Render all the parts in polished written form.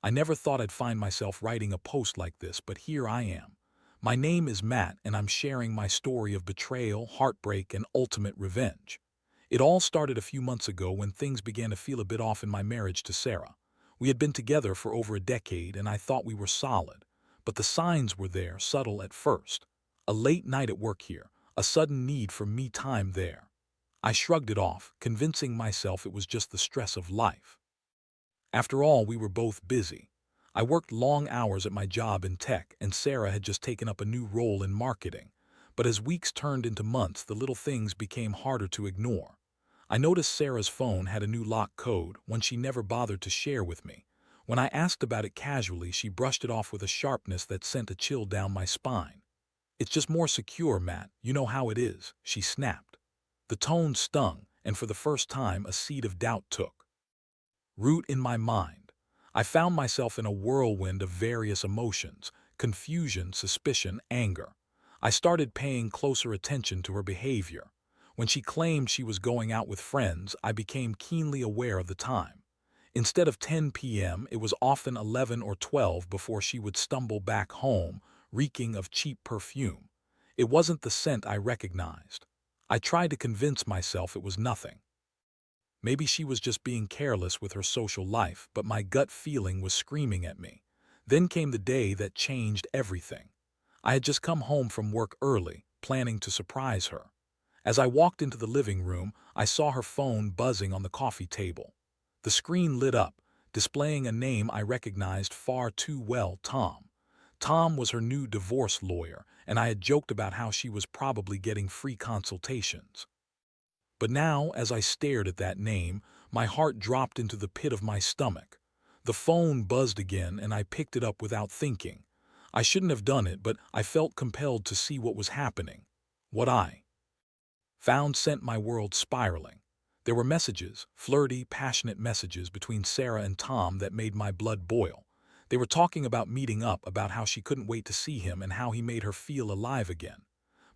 I never thought I'd find myself writing a post like this, but here I am. My name is Matt, and I'm sharing my story of betrayal, heartbreak, and ultimate revenge. It all started a few months ago when things began to feel a bit off in my marriage to Sarah. We had been together for over a decade, and I thought we were solid. But the signs were there, subtle at first. A late night at work here, a sudden need for me time there. I shrugged it off, convincing myself it was just the stress of life. After all, we were both busy. I worked long hours at my job in tech, and Sarah had just taken up a new role in marketing. But as weeks turned into months, the little things became harder to ignore. I noticed Sarah's phone had a new lock code, one she never bothered to share with me. When I asked about it casually, she brushed it off with a sharpness that sent a chill down my spine. "It's just more secure, Matt. You know how it is," she snapped. The tone stung, and for the first time a seed of doubt took root in my mind. I found myself in a whirlwind of various emotions: confusion, suspicion, anger. I started paying closer attention to her behavior. When she claimed she was going out with friends, I became keenly aware of the time. Instead of 10 p.m., it was often 11 or 12 before she would stumble back home, reeking of cheap perfume. It wasn't the scent I recognized. I tried to convince myself it was nothing. Maybe she was just being careless with her social life, but my gut feeling was screaming at me. Then came the day that changed everything. I had just come home from work early, planning to surprise her. As I walked into the living room, I saw her phone buzzing on the coffee table. The screen lit up, displaying a name I recognized far too well: Tom. Tom was her new divorce lawyer, and I had joked about how she was probably getting free consultations. But now, as I stared at that name, my heart dropped into the pit of my stomach. The phone buzzed again, and I picked it up without thinking. I shouldn't have done it, but I felt compelled to see what was happening. What I found sent my world spiraling. There were messages, flirty, passionate messages between Sarah and Tom that made my blood boil. They were talking about meeting up, about how she couldn't wait to see him and how he made her feel alive again.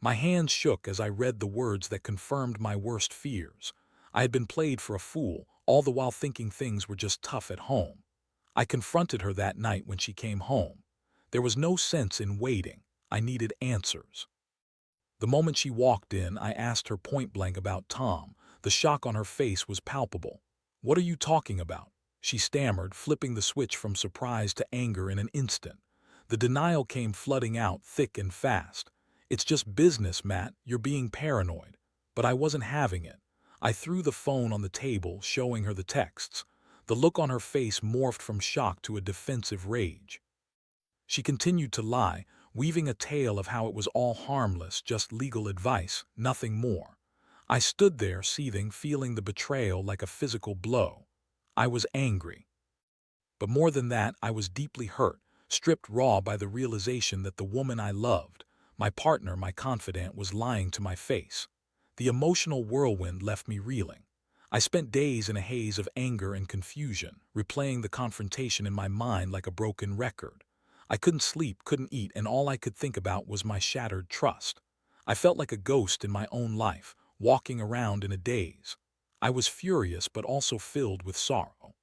My hands shook as I read the words that confirmed my worst fears. I had been played for a fool, all the while thinking things were just tough at home. I confronted her that night when she came home. There was no sense in waiting. I needed answers. The moment she walked in, I asked her point-blank about Tom. The shock on her face was palpable. "What are you talking about?" she stammered, flipping the switch from surprise to anger in an instant. The denial came flooding out, thick and fast. "It's just business, Matt. You're being paranoid." But I wasn't having it. I threw the phone on the table, showing her the texts. The look on her face morphed from shock to a defensive rage. She continued to lie, weaving a tale of how it was all harmless, just legal advice, nothing more. I stood there, seething, feeling the betrayal like a physical blow. I was angry. But more than that, I was deeply hurt, stripped raw by the realization that the woman I loved, my partner, my confidant, was lying to my face. The emotional whirlwind left me reeling. I spent days in a haze of anger and confusion, replaying the confrontation in my mind like a broken record. I couldn't sleep, couldn't eat, and all I could think about was my shattered trust. I felt like a ghost in my own life, walking around in a daze. I was furious, but also filled with sorrow.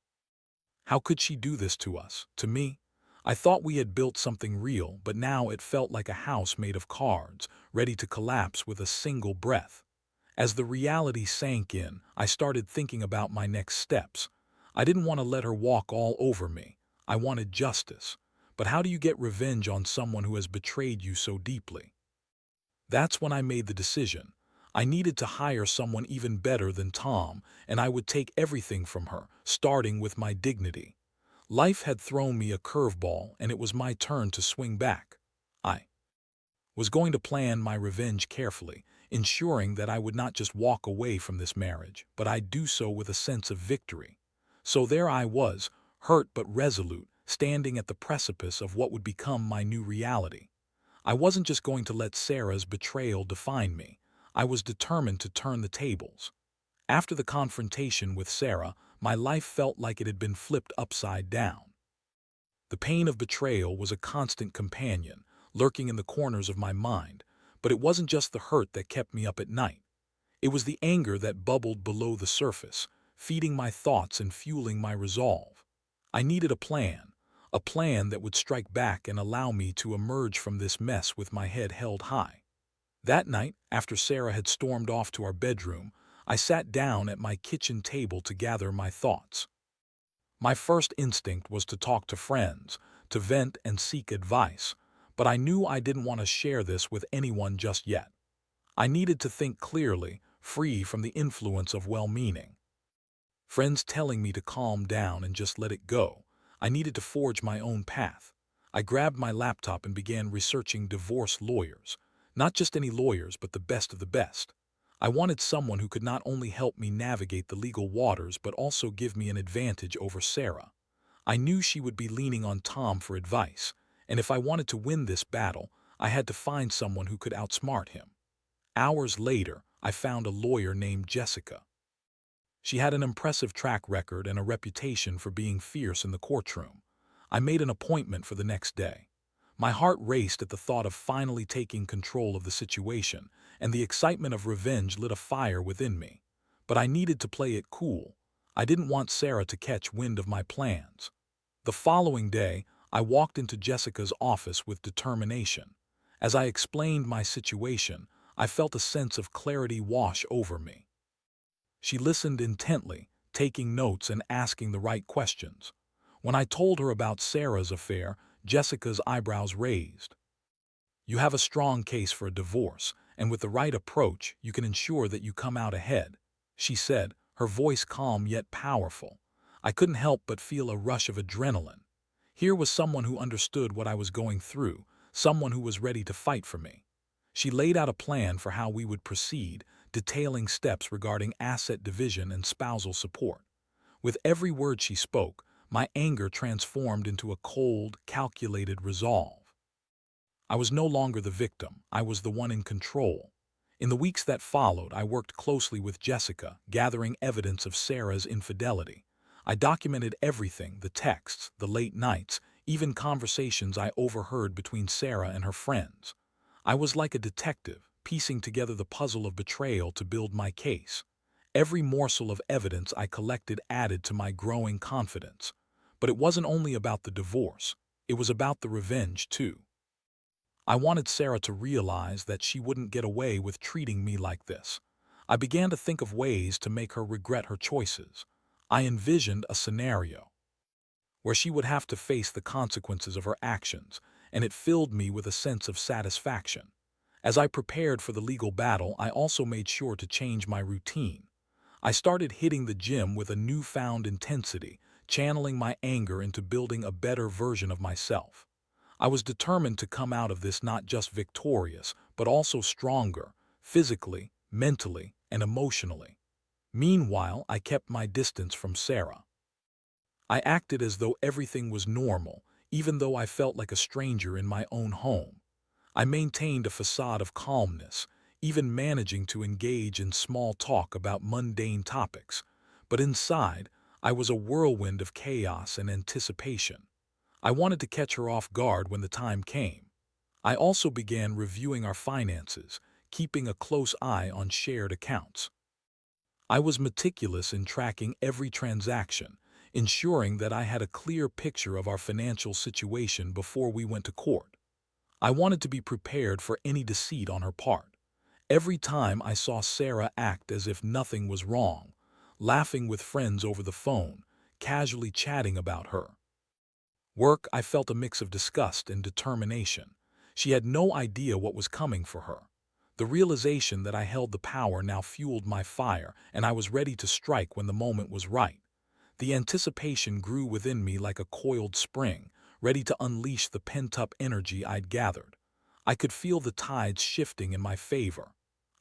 How could she do this to us, to me? I thought we had built something real, but now it felt like a house made of cards, ready to collapse with a single breath. As the reality sank in, I started thinking about my next steps. I didn't want to let her walk all over me. I wanted justice. But how do you get revenge on someone who has betrayed you so deeply? That's when I made the decision. I needed to hire someone even better than Tom, and I would take everything from her, starting with my dignity. Life had thrown me a curveball, and it was my turn to swing back. I was going to plan my revenge carefully, ensuring that I would not just walk away from this marriage, but I'd do so with a sense of victory. So there I was, hurt but resolute, standing at the precipice of what would become my new reality. I wasn't just going to let Sarah's betrayal define me. I was determined to turn the tables. After the confrontation with Sarah, my life felt like it had been flipped upside down. The pain of betrayal was a constant companion, lurking in the corners of my mind, but it wasn't just the hurt that kept me up at night. It was the anger that bubbled below the surface, feeding my thoughts and fueling my resolve. I needed a plan, a plan that would strike back and allow me to emerge from this mess with my head held high. That night, after Sarah had stormed off to our bedroom, I sat down at my kitchen table to gather my thoughts. My first instinct was to talk to friends, to vent and seek advice, but I knew I didn't want to share this with anyone just yet. I needed to think clearly, free from the influence of well-meaning friends telling me to calm down and just let it go. I needed to forge my own path. I grabbed my laptop and began researching divorce lawyers. Not just any lawyers, but the best of the best. I wanted someone who could not only help me navigate the legal waters, but also give me an advantage over Sarah. I knew she would be leaning on Tom for advice, and if I wanted to win this battle, I had to find someone who could outsmart him. Hours later, I found a lawyer named Jessica. She had an impressive track record and a reputation for being fierce in the courtroom. I made an appointment for the next day. My heart raced at the thought of finally taking control of the situation, and the excitement of revenge lit a fire within me. But I needed to play it cool. I didn't want Sarah to catch wind of my plans. The following day, I walked into Jessica's office with determination. As I explained my situation, I felt a sense of clarity wash over me. She listened intently, taking notes and asking the right questions. When I told her about Sarah's affair, Jessica's eyebrows raised. "You have a strong case for a divorce, and with the right approach, you can ensure that you come out ahead," she said, her voice calm yet powerful. I couldn't help but feel a rush of adrenaline. Here was someone who understood what I was going through, someone who was ready to fight for me. She laid out a plan for how we would proceed, detailing steps regarding asset division and spousal support. With every word she spoke, my anger transformed into a cold, calculated resolve. I was no longer the victim, I was the one in control. In the weeks that followed, I worked closely with Jessica, gathering evidence of Sarah's infidelity. I documented everything, the texts, the late nights, even conversations I overheard between Sarah and her friends. I was like a detective, piecing together the puzzle of betrayal to build my case. Every morsel of evidence I collected added to my growing confidence. But it wasn't only about the divorce, it was about the revenge too. I wanted Sarah to realize that she wouldn't get away with treating me like this. I began to think of ways to make her regret her choices. I envisioned a scenario where she would have to face the consequences of her actions, and it filled me with a sense of satisfaction. As I prepared for the legal battle, I also made sure to change my routine. I started hitting the gym with a newfound intensity, channeling my anger into building a better version of myself. I was determined to come out of this not just victorious, but also stronger, physically, mentally, and emotionally. Meanwhile, I kept my distance from Sarah. I acted as though everything was normal, even though I felt like a stranger in my own home. I maintained a facade of calmness, even managing to engage in small talk about mundane topics, but inside, I was a whirlwind of chaos and anticipation. I wanted to catch her off guard when the time came. I also began reviewing our finances, keeping a close eye on shared accounts. I was meticulous in tracking every transaction, ensuring that I had a clear picture of our financial situation before we went to court. I wanted to be prepared for any deceit on her part. Every time I saw Sarah act as if nothing was wrong, laughing with friends over the phone, casually chatting about her work, I felt a mix of disgust and determination. She had no idea what was coming for her. The realization that I held the power now fueled my fire, and I was ready to strike when the moment was right. The anticipation grew within me like a coiled spring, ready to unleash the pent-up energy I'd gathered. I could feel the tides shifting in my favor.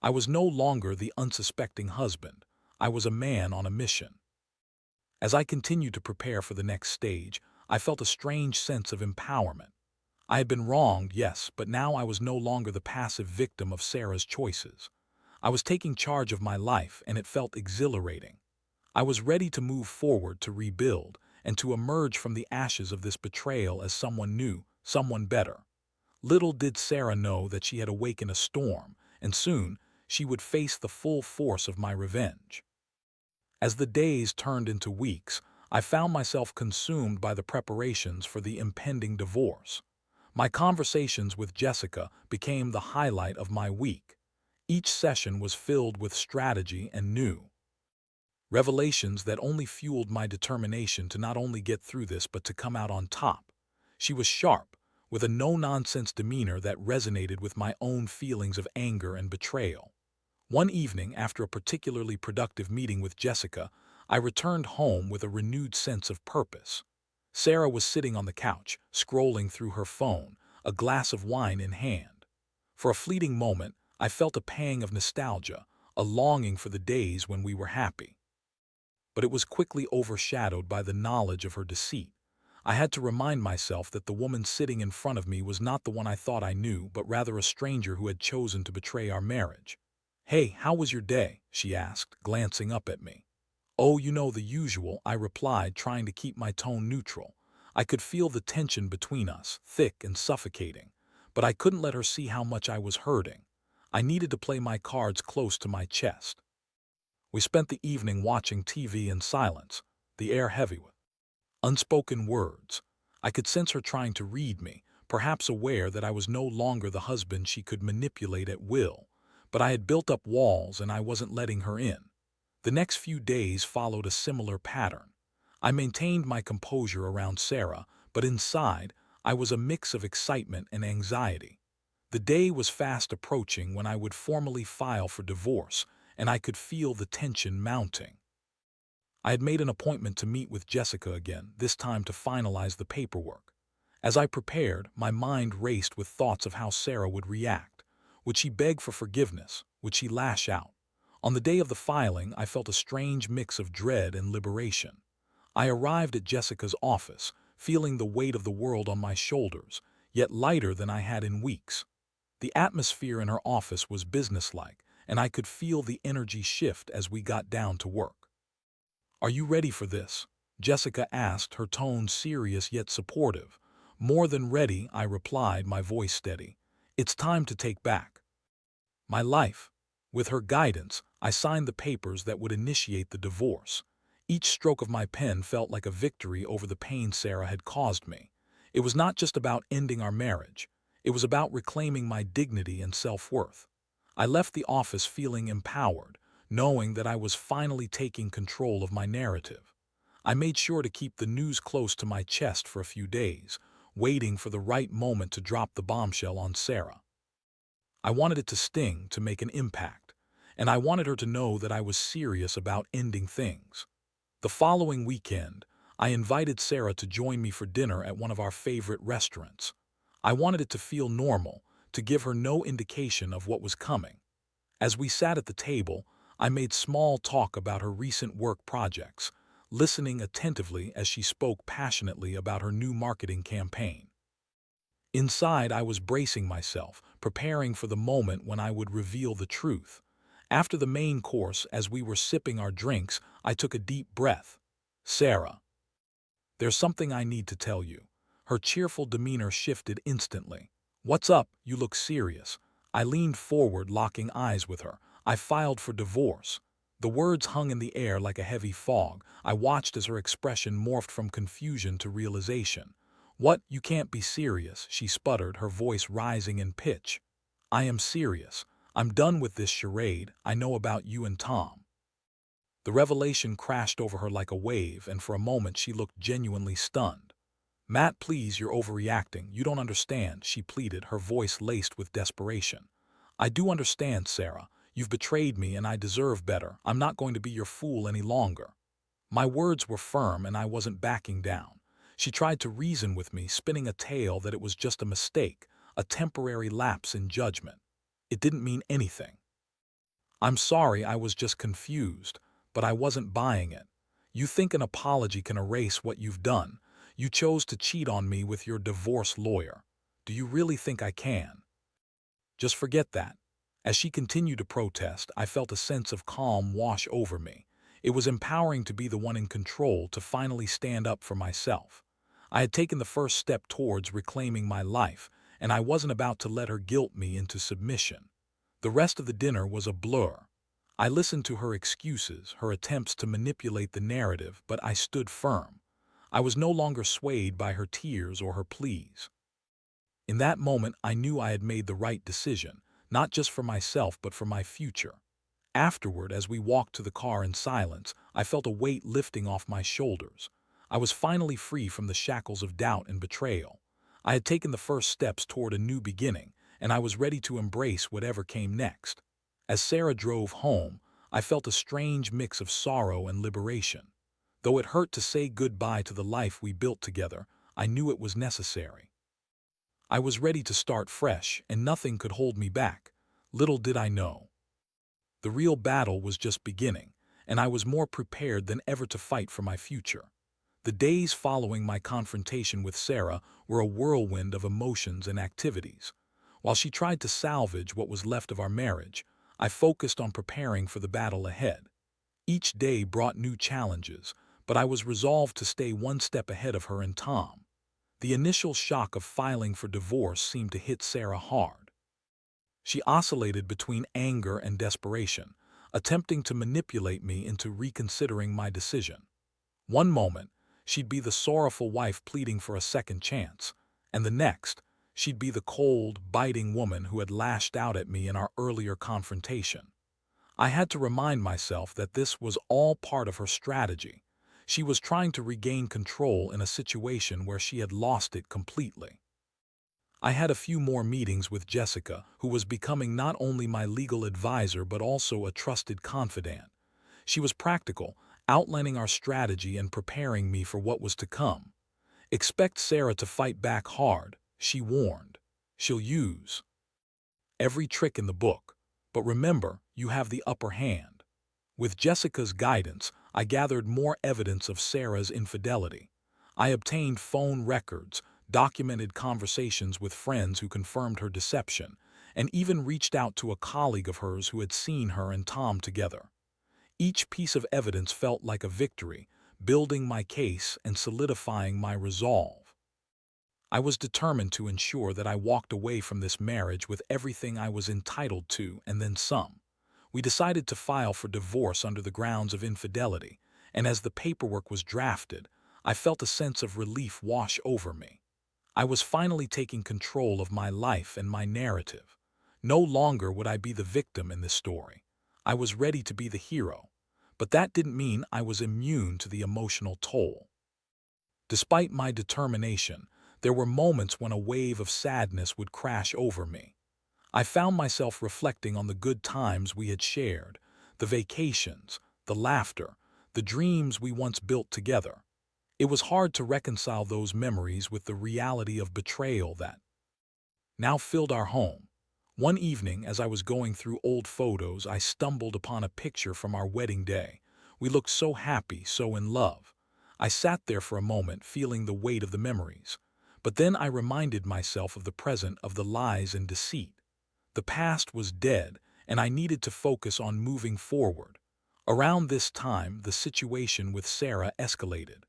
I was no longer the unsuspecting husband. I was a man on a mission. As I continued to prepare for the next stage, I felt a strange sense of empowerment. I had been wronged, yes, but now I was no longer the passive victim of Sarah's choices. I was taking charge of my life, and it felt exhilarating. I was ready to move forward, to rebuild, and to emerge from the ashes of this betrayal as someone new, someone better. Little did Sarah know that she had awakened a storm, and soon she would face the full force of my revenge. As the days turned into weeks, I found myself consumed by the preparations for the impending divorce. My conversations with Jessica became the highlight of my week. Each session was filled with strategy and new revelations that only fueled my determination to not only get through this but to come out on top. She was sharp, with a no-nonsense demeanor that resonated with my own feelings of anger and betrayal. One evening, after a particularly productive meeting with Jessica, I returned home with a renewed sense of purpose. Sarah was sitting on the couch, scrolling through her phone, a glass of wine in hand. For a fleeting moment, I felt a pang of nostalgia, a longing for the days when we were happy. But it was quickly overshadowed by the knowledge of her deceit. I had to remind myself that the woman sitting in front of me was not the one I thought I knew, but rather a stranger who had chosen to betray our marriage. "Hey, how was your day?" she asked, glancing up at me. "Oh, you know, the usual," I replied, trying to keep my tone neutral. I could feel the tension between us, thick and suffocating, but I couldn't let her see how much I was hurting. I needed to play my cards close to my chest. We spent the evening watching TV in silence, the air heavy with unspoken words. I could sense her trying to read me, perhaps aware that I was no longer the husband she could manipulate at will, but I had built up walls and I wasn't letting her in. The next few days followed a similar pattern. I maintained my composure around Sarah, but inside, I was a mix of excitement and anxiety. The day was fast approaching when I would formally file for divorce, and I could feel the tension mounting. I had made an appointment to meet with Jessica again, this time to finalize the paperwork. As I prepared, my mind raced with thoughts of how Sarah would react. Would she beg for forgiveness? Would she lash out? On the day of the filing, I felt a strange mix of dread and liberation. I arrived at Jessica's office, feeling the weight of the world on my shoulders, yet lighter than I had in weeks. The atmosphere in her office was businesslike, and I could feel the energy shift as we got down to work. "Are you ready for this?" Jessica asked, her tone serious yet supportive. "More than ready," I replied, my voice steady. "It's time to take back my life." With her guidance, I signed the papers that would initiate the divorce. Each stroke of my pen felt like a victory over the pain Sarah had caused me. It was not just about ending our marriage. It was about reclaiming my dignity and self-worth. I left the office feeling empowered, knowing that I was finally taking control of my narrative. I made sure to keep the news close to my chest for a few days, waiting for the right moment to drop the bombshell on Sarah. I wanted it to sting, to make an impact, and I wanted her to know that I was serious about ending things. The following weekend, I invited Sarah to join me for dinner at one of our favorite restaurants. I wanted it to feel normal, to give her no indication of what was coming. As we sat at the table, I made small talk about her recent work projects, listening attentively as she spoke passionately about her new marketing campaign. Inside, I was bracing myself, preparing for the moment when I would reveal the truth. After the main course, as we were sipping our drinks, I took a deep breath. "Sarah, there's something I need to tell you." Her cheerful demeanor shifted instantly. "What's up? You look serious." I leaned forward, locking eyes with her. "I filed for divorce." The words hung in the air like a heavy fog. I watched as her expression morphed from confusion to realization. "What? You can't be serious," she sputtered, her voice rising in pitch. "I am serious. I'm done with this charade. I know about you and Tom." The revelation crashed over her like a wave, and for a moment she looked genuinely stunned. "Matt, please, you're overreacting. You don't understand," she pleaded, her voice laced with desperation. "I do understand, Sarah. You've betrayed me and I deserve better. I'm not going to be your fool any longer." My words were firm and I wasn't backing down. She tried to reason with me, spinning a tale that it was just a mistake, a temporary lapse in judgment. It didn't mean anything. "I'm sorry, I was just confused," but I wasn't buying it. "You think an apology can erase what you've done? You chose to cheat on me with your divorce lawyer. Do you really think I can?" "Just forget that." As she continued to protest, I felt a sense of calm wash over me. It was empowering to be the one in control, to finally stand up for myself. I had taken the first step towards reclaiming my life, and I wasn't about to let her guilt me into submission. The rest of the dinner was a blur. I listened to her excuses, her attempts to manipulate the narrative, but I stood firm. I was no longer swayed by her tears or her pleas. In that moment, I knew I had made the right decision, not just for myself but for my future. Afterward, as we walked to the car in silence, I felt a weight lifting off my shoulders. I was finally free from the shackles of doubt and betrayal. I had taken the first steps toward a new beginning, and I was ready to embrace whatever came next. As Sarah drove home, I felt a strange mix of sorrow and liberation. Though it hurt to say goodbye to the life we built together, I knew it was necessary. I was ready to start fresh, and nothing could hold me back. Little did I know, the real battle was just beginning, and I was more prepared than ever to fight for my future. The days following my confrontation with Sarah were a whirlwind of emotions and activities. While she tried to salvage what was left of our marriage, I focused on preparing for the battle ahead. Each day brought new challenges, but I was resolved to stay one step ahead of her and Tom. The initial shock of filing for divorce seemed to hit Sarah hard. She oscillated between anger and desperation, attempting to manipulate me into reconsidering my decision. One moment, she'd be the sorrowful wife pleading for a second chance, and the next, she'd be the cold, biting woman who had lashed out at me in our earlier confrontation. I had to remind myself that this was all part of her strategy. She was trying to regain control in a situation where she had lost it completely. I had a few more meetings with Jessica, who was becoming not only my legal advisor but also a trusted confidant. She was practical, outlining our strategy and preparing me for what was to come. Expect Sarah to fight back hard, she warned. She'll use every trick in the book, but remember, you have the upper hand. With Jessica's guidance, I gathered more evidence of Sarah's infidelity. I obtained phone records, documented conversations with friends who confirmed her deception, and even reached out to a colleague of hers who had seen her and Tom together. Each piece of evidence felt like a victory, building my case and solidifying my resolve. I was determined to ensure that I walked away from this marriage with everything I was entitled to and then some. We decided to file for divorce under the grounds of infidelity, and as the paperwork was drafted, I felt a sense of relief wash over me. I was finally taking control of my life and my narrative. No longer would I be the victim in this story. I was ready to be the hero. But that didn't mean I was immune to the emotional toll. Despite my determination, there were moments when a wave of sadness would crash over me. I found myself reflecting on the good times we had shared, the vacations, the laughter, the dreams we once built together. It was hard to reconcile those memories with the reality of betrayal that now filled our home. One evening, as I was going through old photos, I stumbled upon a picture from our wedding day. We looked so happy, so in love. I sat there for a moment, feeling the weight of the memories. But then I reminded myself of the present, of the lies and deceit. The past was dead, and I needed to focus on moving forward. Around this time, the situation with Sarah escalated.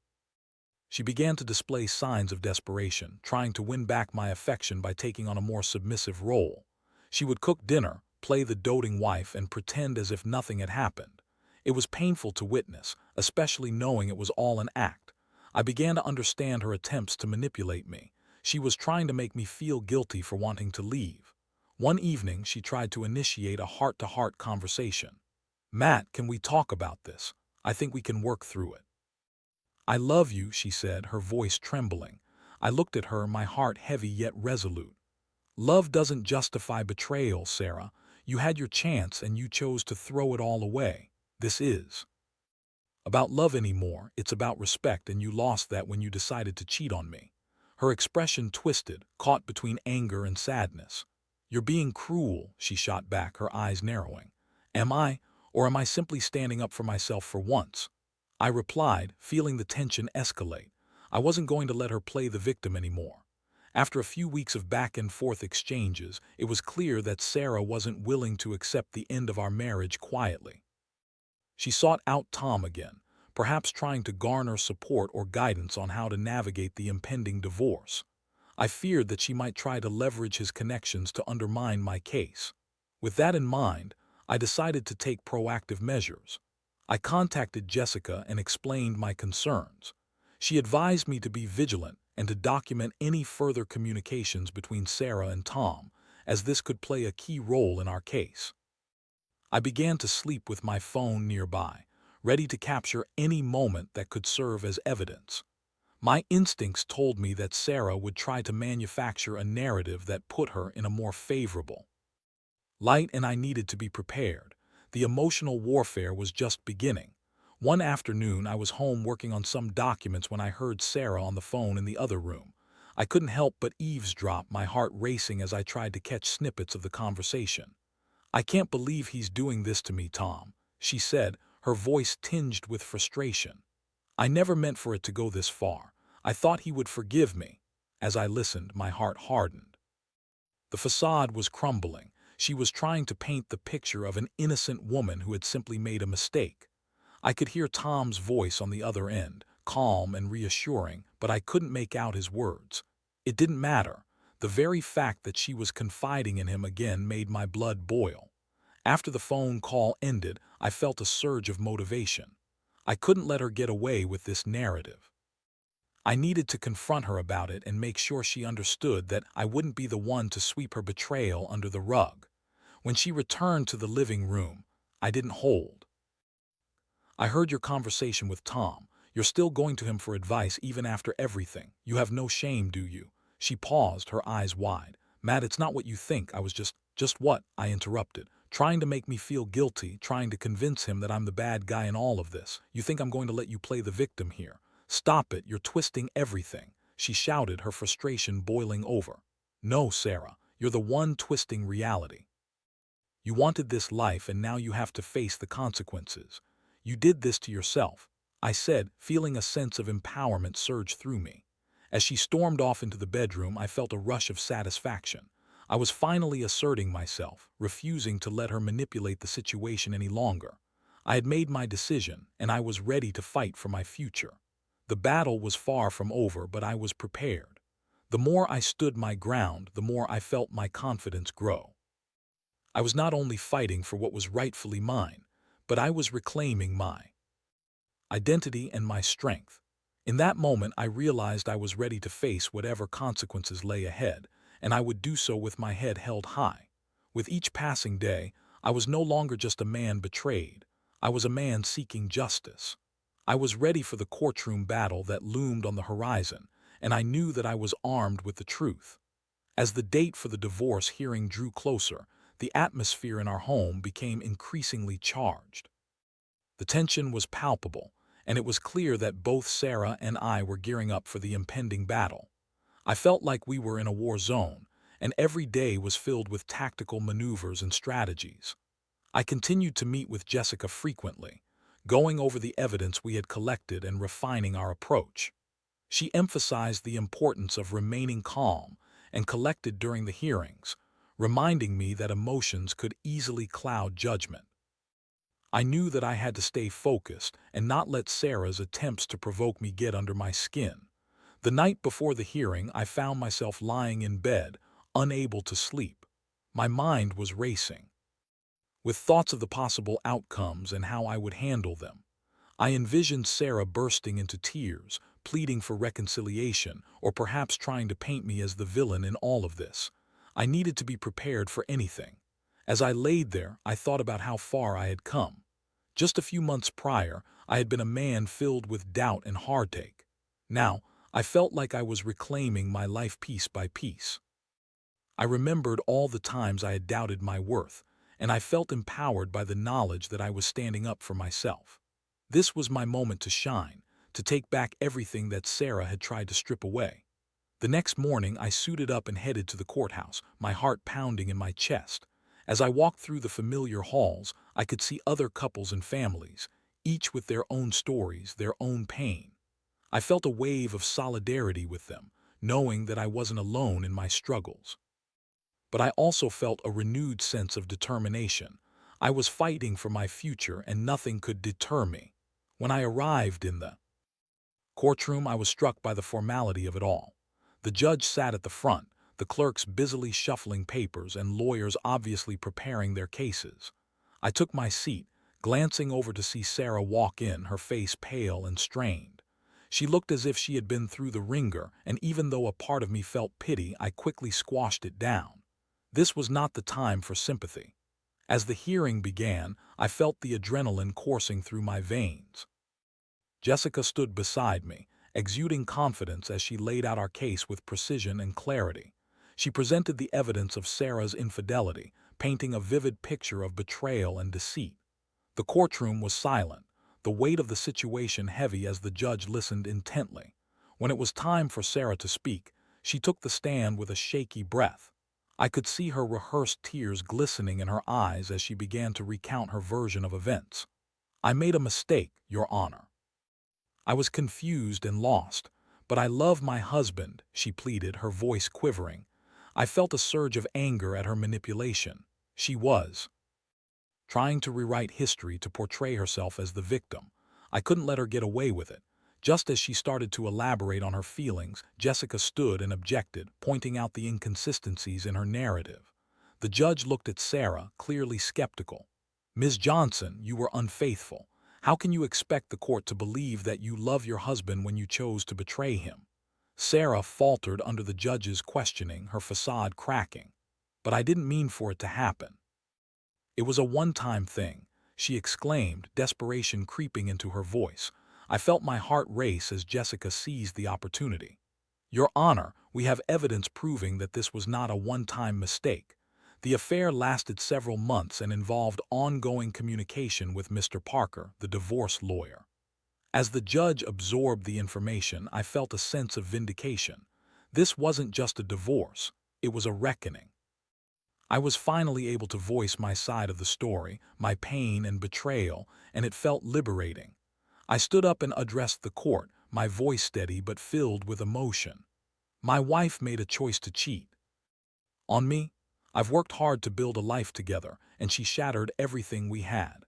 She began to display signs of desperation, trying to win back my affection by taking on a more submissive role. She would cook dinner, play the doting wife, and pretend as if nothing had happened. It was painful to witness, especially knowing it was all an act. I began to understand her attempts to manipulate me. She was trying to make me feel guilty for wanting to leave. One evening, she tried to initiate a heart-to-heart conversation. "Matt, can we talk about this? I think we can work through it." "I love you," she said, her voice trembling. I looked at her, my heart heavy yet resolute. "Love doesn't justify betrayal, Sarah. You had your chance and you chose to throw it all away. This is about love anymore. It's about respect, and you lost that when you decided to cheat on me." Her expression twisted, caught between anger and sadness. "You're being cruel," she shot back, her eyes narrowing. "Am I? Or am I simply standing up for myself for once?" I replied, feeling the tension escalate. I wasn't going to let her play the victim anymore. After a few weeks of back-and-forth exchanges, it was clear that Sarah wasn't willing to accept the end of our marriage quietly. She sought out Tom again, perhaps trying to garner support or guidance on how to navigate the impending divorce. I feared that she might try to leverage his connections to undermine my case. With that in mind, I decided to take proactive measures. I contacted Jessica and explained my concerns. She advised me to be vigilant and to document any further communications between Sarah and Tom, as this could play a key role in our case. I began to sleep with my phone nearby, ready to capture any moment that could serve as evidence. My instincts told me that Sarah would try to manufacture a narrative that put her in a more favorable light, and I needed to be prepared. The emotional warfare was just beginning. One afternoon, I was home working on some documents when I heard Sarah on the phone in the other room. I couldn't help but eavesdrop, my heart racing as I tried to catch snippets of the conversation. "I can't believe he's doing this to me, Tom," she said, her voice tinged with frustration. "I never meant for it to go this far. I thought he would forgive me." As I listened, my heart hardened. The facade was crumbling. She was trying to paint the picture of an innocent woman who had simply made a mistake. I could hear Tom's voice on the other end, calm and reassuring, but I couldn't make out his words. It didn't matter. The very fact that she was confiding in him again made my blood boil. After the phone call ended, I felt a surge of motivation. I couldn't let her get away with this narrative. I needed to confront her about it and make sure she understood that I wouldn't be the one to sweep her betrayal under the rug. When she returned to the living room, I didn't hold. "I heard your conversation with Tom. You're still going to him for advice even after everything. You have no shame, do you?" She paused, her eyes wide. "Matt, it's not what you think. I was just what?" I interrupted. "Trying to make me feel guilty, trying to convince him that I'm the bad guy in all of this. You think I'm going to let you play the victim here? Stop it, you're twisting everything," she shouted, her frustration boiling over. "No, Sarah, you're the one twisting reality. You wanted this life and now you have to face the consequences. You did this to yourself," I said, feeling a sense of empowerment surge through me. As she stormed off into the bedroom, I felt a rush of satisfaction. I was finally asserting myself, refusing to let her manipulate the situation any longer. I had made my decision, and I was ready to fight for my future. The battle was far from over, but I was prepared. The more I stood my ground, the more I felt my confidence grow. I was not only fighting for what was rightfully mine, but I was reclaiming my identity and my strength. In that moment, I realized I was ready to face whatever consequences lay ahead, and I would do so with my head held high. With each passing day, I was no longer just a man betrayed. I was a man seeking justice. I was ready for the courtroom battle that loomed on the horizon, and I knew that I was armed with the truth. As the date for the divorce hearing drew closer, the atmosphere in our home became increasingly charged. The tension was palpable, and it was clear that both Sarah and I were gearing up for the impending battle. I felt like we were in a war zone, and every day was filled with tactical maneuvers and strategies. I continued to meet with Jessica frequently, going over the evidence we had collected and refining our approach. She emphasized the importance of remaining calm and collected during the hearings, reminding me that emotions could easily cloud judgment. I knew that I had to stay focused and not let Sarah's attempts to provoke me get under my skin. The night before the hearing, I found myself lying in bed, unable to sleep. My mind was racing, with thoughts of the possible outcomes and how I would handle them. I envisioned Sarah bursting into tears, pleading for reconciliation, or perhaps trying to paint me as the villain in all of this. I needed to be prepared for anything. As I laid there, I thought about how far I had come. Just a few months prior, I had been a man filled with doubt and heartache. Now, I felt like I was reclaiming my life piece by piece. I remembered all the times I had doubted my worth, and I felt empowered by the knowledge that I was standing up for myself. This was my moment to shine, to take back everything that Sarah had tried to strip away. The next morning, I suited up and headed to the courthouse, my heart pounding in my chest. As I walked through the familiar halls, I could see other couples and families, each with their own stories, their own pain. I felt a wave of solidarity with them, knowing that I wasn't alone in my struggles. But I also felt a renewed sense of determination. I was fighting for my future, and nothing could deter me. When I arrived in the courtroom, I was struck by the formality of it all. The judge sat at the front, the clerks busily shuffling papers and lawyers obviously preparing their cases. I took my seat, glancing over to see Sarah walk in, her face pale and strained. She looked as if she had been through the ringer, and even though a part of me felt pity, I quickly squashed it down. This was not the time for sympathy. As the hearing began, I felt the adrenaline coursing through my veins. Jessica stood beside me, exuding confidence as she laid out our case with precision and clarity. She presented the evidence of Sarah's infidelity, painting a vivid picture of betrayal and deceit. The courtroom was silent, the weight of the situation heavy as the judge listened intently. When it was time for Sarah to speak, she took the stand with a shaky breath. I could see her rehearsed tears glistening in her eyes as she began to recount her version of events. "I made a mistake, Your Honor. I was confused and lost, but I love my husband," she pleaded, her voice quivering. I felt a surge of anger at her manipulation. She was trying to rewrite history to portray herself as the victim. I couldn't let her get away with it. Just as she started to elaborate on her feelings, Jessica stood and objected, pointing out the inconsistencies in her narrative. The judge looked at Sarah, clearly skeptical. "Ms. Johnson, you were unfaithful. How can you expect the court to believe that you love your husband when you chose to betray him?" Sarah faltered under the judge's questioning, her facade cracking. "But I didn't mean for it to happen. It was a one-time thing," she exclaimed, desperation creeping into her voice. I felt my heart race as Jessica seized the opportunity. "Your Honor, we have evidence proving that this was not a one-time mistake. The affair lasted several months and involved ongoing communication with Mr. Parker, the divorce lawyer." As the judge absorbed the information, I felt a sense of vindication. This wasn't just a divorce, it was a reckoning. I was finally able to voice my side of the story, my pain and betrayal, and it felt liberating. I stood up and addressed the court, my voice steady but filled with emotion. "My wife made a choice to cheat on me. I've worked hard to build a life together, and she shattered everything we had.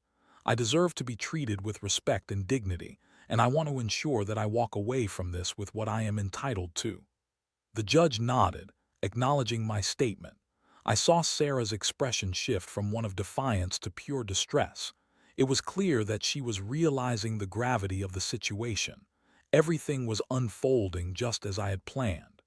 I deserve to be treated with respect and dignity, and I want to ensure that I walk away from this with what I am entitled to." The judge nodded, acknowledging my statement. I saw Sarah's expression shift from one of defiance to pure distress. It was clear that she was realizing the gravity of the situation. Everything was unfolding just as I had planned.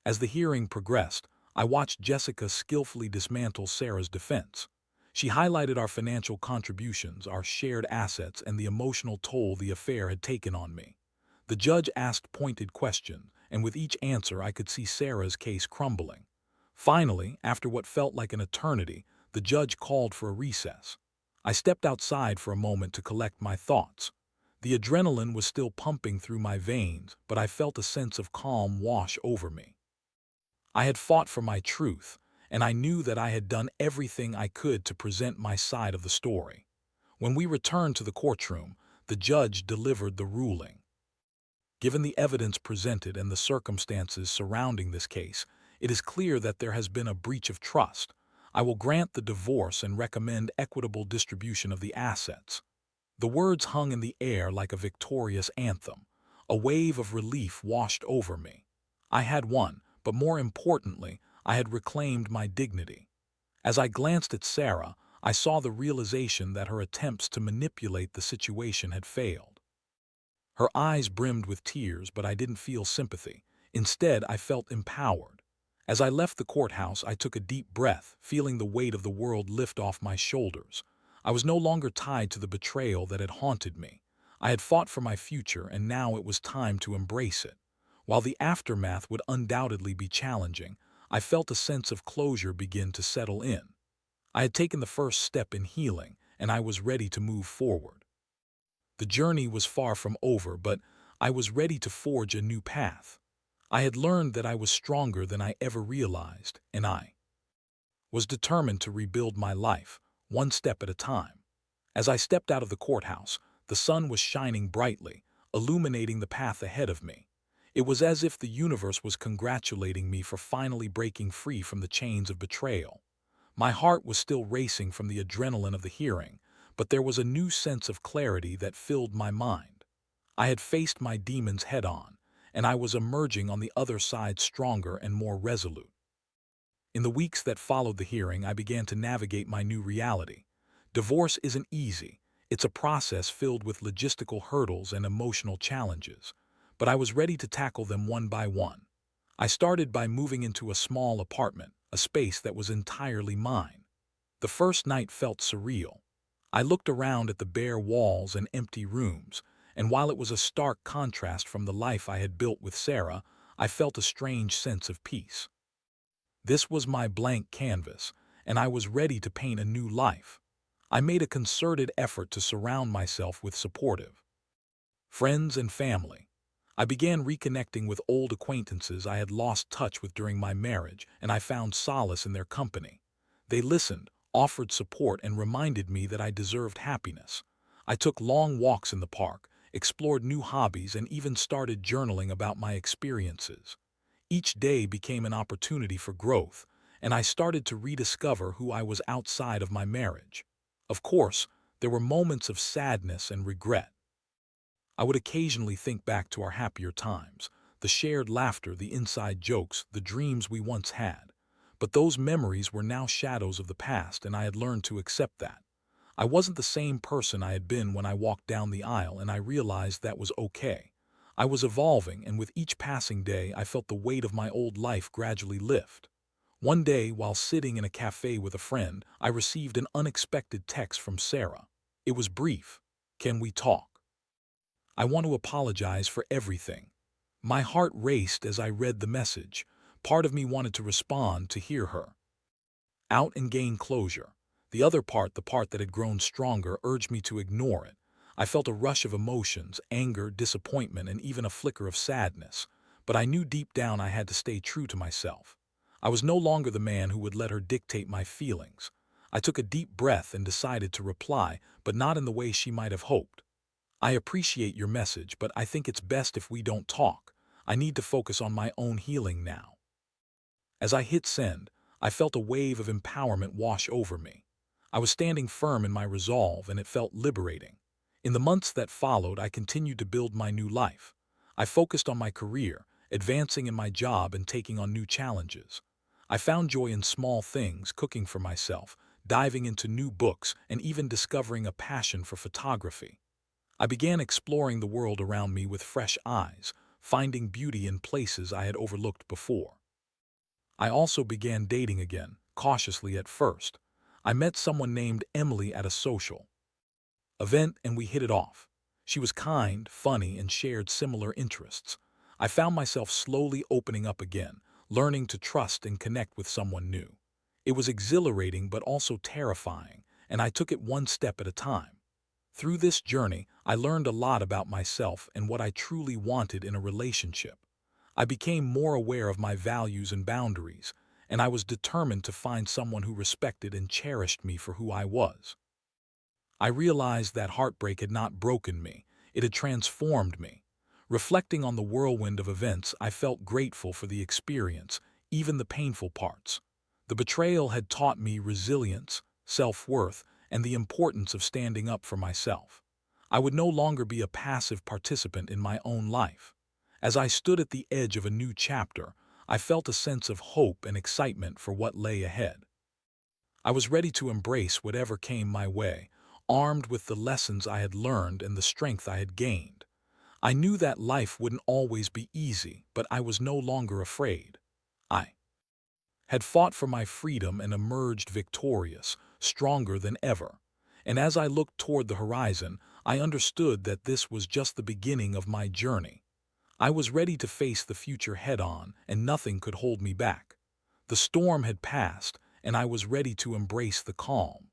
As the hearing progressed, I watched Jessica skillfully dismantle Sarah's defense. She highlighted our financial contributions, our shared assets, and the emotional toll the affair had taken on me. The judge asked pointed questions, and with each answer I could see Sarah's case crumbling. Finally, after what felt like an eternity, the judge called for a recess. I stepped outside for a moment to collect my thoughts. The adrenaline was still pumping through my veins, but I felt a sense of calm wash over me. I had fought for my truth, and I knew that I had done everything I could to present my side of the story. When we returned to the courtroom, the judge delivered the ruling. "Given the evidence presented and the circumstances surrounding this case, it is clear that there has been a breach of trust. I will grant the divorce and recommend equitable distribution of the assets." The words hung in the air like a victorious anthem. A wave of relief washed over me. I had won, but more importantly, I had reclaimed my dignity. As I glanced at Sarah, I saw the realization that her attempts to manipulate the situation had failed. Her eyes brimmed with tears, but I didn't feel sympathy. Instead, I felt empowered. As I left the courthouse, I took a deep breath, feeling the weight of the world lift off my shoulders. I was no longer tied to the betrayal that had haunted me. I had fought for my future, and now it was time to embrace it. While the aftermath would undoubtedly be challenging, I felt a sense of closure begin to settle in. I had taken the first step in healing, and I was ready to move forward. The journey was far from over, but I was ready to forge a new path. I had learned that I was stronger than I ever realized, and I was determined to rebuild my life, one step at a time. As I stepped out of the courthouse, the sun was shining brightly, illuminating the path ahead of me. It was as if the universe was congratulating me for finally breaking free from the chains of betrayal. My heart was still racing from the adrenaline of the hearing, but there was a new sense of clarity that filled my mind. I had faced my demons head-on, and I was emerging on the other side stronger and more resolute. In the weeks that followed the hearing, I began to navigate my new reality. Divorce isn't easy. It's a process filled with logistical hurdles and emotional challenges. But I was ready to tackle them one by one. I started by moving into a small apartment, a space that was entirely mine. The first night felt surreal. I looked around at the bare walls and empty rooms, and while it was a stark contrast from the life I had built with Sarah, I felt a strange sense of peace. This was my blank canvas, and I was ready to paint a new life. I made a concerted effort to surround myself with supportive friends and family. I began reconnecting with old acquaintances I had lost touch with during my marriage, and I found solace in their company. They listened, offered support, and reminded me that I deserved happiness. I took long walks in the park, explored new hobbies, and even started journaling about my experiences. Each day became an opportunity for growth, and I started to rediscover who I was outside of my marriage. Of course, there were moments of sadness and regret. I would occasionally think back to our happier times, the shared laughter, the inside jokes, the dreams we once had. But those memories were now shadows of the past, and I had learned to accept that. I wasn't the same person I had been when I walked down the aisle, and I realized that was okay. I was evolving, and with each passing day, I felt the weight of my old life gradually lift. One day, while sitting in a cafe with a friend, I received an unexpected text from Sarah. It was brief. "Can we talk? I want to apologize for everything." My heart raced as I read the message. Part of me wanted to respond, to hear her out and gain closure. The other part, the part that had grown stronger, urged me to ignore it. I felt a rush of emotions, anger, disappointment, and even a flicker of sadness. But I knew deep down I had to stay true to myself. I was no longer the man who would let her dictate my feelings. I took a deep breath and decided to reply, but not in the way she might have hoped. "I appreciate your message, but I think it's best if we don't talk. I need to focus on my own healing now." As I hit send, I felt a wave of empowerment wash over me. I was standing firm in my resolve, and it felt liberating. In the months that followed, I continued to build my new life. I focused on my career, advancing in my job and taking on new challenges. I found joy in small things, cooking for myself, diving into new books, and even discovering a passion for photography. I began exploring the world around me with fresh eyes, finding beauty in places I had overlooked before. I also began dating again, cautiously at first. I met someone named Emily at a social event, and we hit it off. She was kind, funny, and shared similar interests. I found myself slowly opening up again, learning to trust and connect with someone new. It was exhilarating but also terrifying, and I took it one step at a time. Through this journey, I learned a lot about myself and what I truly wanted in a relationship. I became more aware of my values and boundaries, and I was determined to find someone who respected and cherished me for who I was. I realized that heartbreak had not broken me, it had transformed me. Reflecting on the whirlwind of events, I felt grateful for the experience, even the painful parts. The betrayal had taught me resilience, self-worth, and the importance of standing up for myself. I would no longer be a passive participant in my own life. As I stood at the edge of a new chapter, I felt a sense of hope and excitement for what lay ahead. I was ready to embrace whatever came my way, armed with the lessons I had learned and the strength I had gained. I knew that life wouldn't always be easy, but I was no longer afraid. I had fought for my freedom and emerged victorious, stronger than ever. And as I looked toward the horizon, I understood that this was just the beginning of my journey. I was ready to face the future head-on, and nothing could hold me back. The storm had passed, and I was ready to embrace the calm.